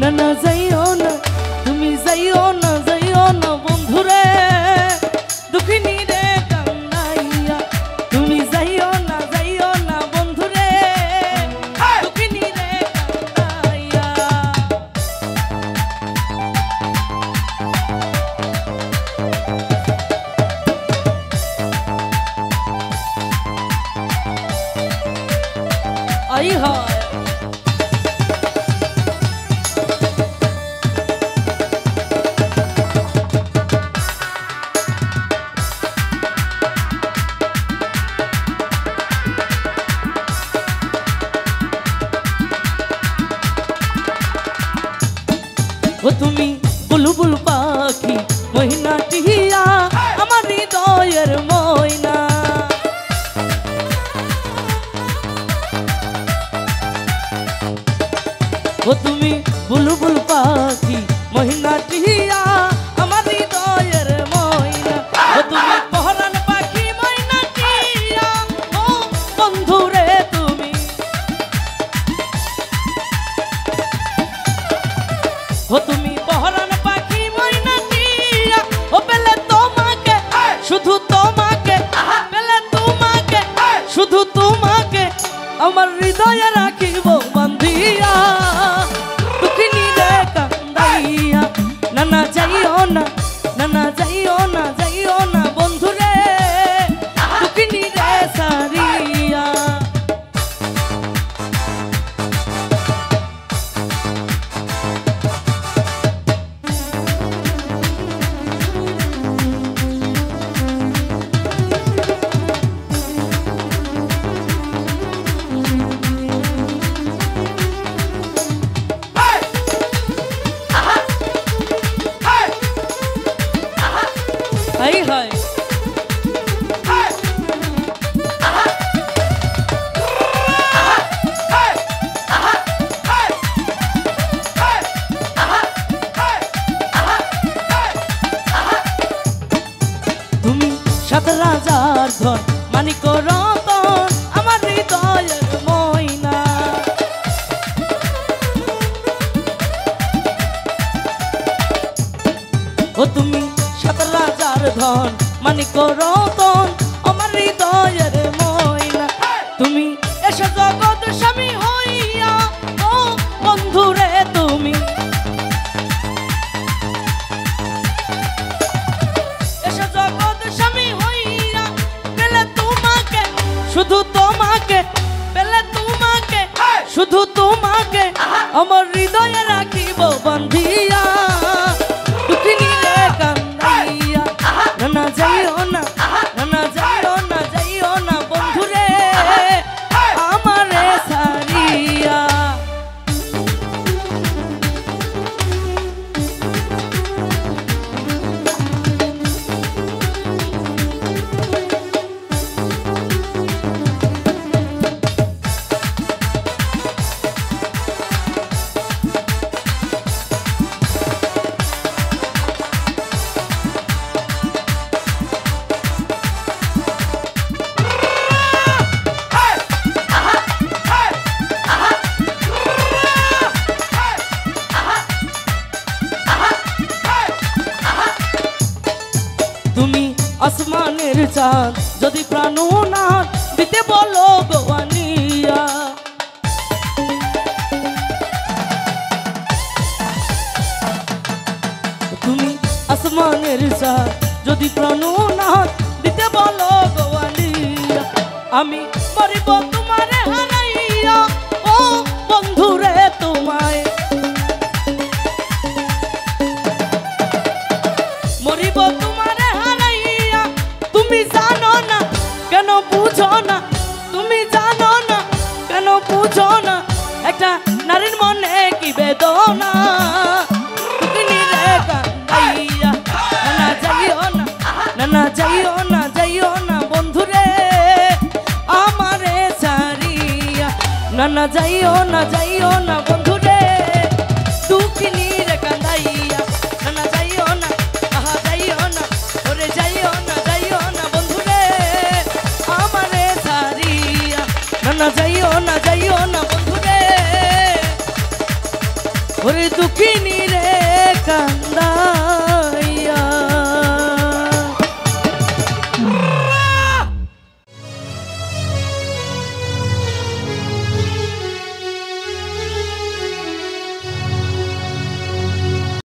না না যাইও না তুমি যাইও না বন্ধুরে দুঃখিনী রে কান্দাইয়া তুমি যাইও না বন্ধুরে দুঃখিনী রে কান্দাইয়া আই হয় ও তুমি বুলবুল পাখি মহিনা টিহিয়া আমার হৃদয়ের ময়না ও তুমি বুলবুল পাখি মহিনা টিহিয়া আমার হৃদয়ের ময়না ও তুমি পহরান পাখি ময়না টিহিয়া ও বন্ধুরে তুমি ও তুমি পহরান পাখি ময়না টিহিয়া ও পেলে তোমাকে শুধু তোমাকে পেলে তোমাকে শুধু তোমাকে আমার হৃদয়ে রাখিব বান্ধিয়া দুঃখিনী রে কান্দাইয়া না না যাইও না বন্ধুরে দুঃখিনী রে সারিয়া হাই হাই তুমি সাত রাজার ধন মানিক রতন আমার হৃদয়ের ময়না ও তুমি সাত রাজার ধন মানিক রতন আমার হৃদয়ের ময়না তুমি এসো জগৎ স্বামী হইয়া ও বন্ধুরে তুমি এসো জগৎ স্বামী হইয়া পেলে তোমাকে শুধু তোমাকে পেলে তোমাকে শুধু তোমাকে আমার হৃদয়ে রাখিব বান্ধিয়া দুঃখিনী রে কান্দাইয়া না না যাইও না বন্ধুরে আমারে সারিয়া তুমি আসমানের চাঁদ যদি প্রাণ না দিতে বলো গোয়ানিয়া তুমি আসমানের চাঁদ যদি প্রাণ না দিতে বলো গোয়ানিয়া আমি মরিব তোমারে হারাইয়া ও বন্ধুরে তোমায় মরিব তোমারে হারাইয়া তুমি জানো না কেন বুঝো না তুমি জানো না কেন বুঝো না একটা নারীর মনে কি বেদনা দুঃখিনী রে কান্দাইয়া না যাইও না বন্ধুরে আমারে ছাড়িয়া না যাইও না বন্ধু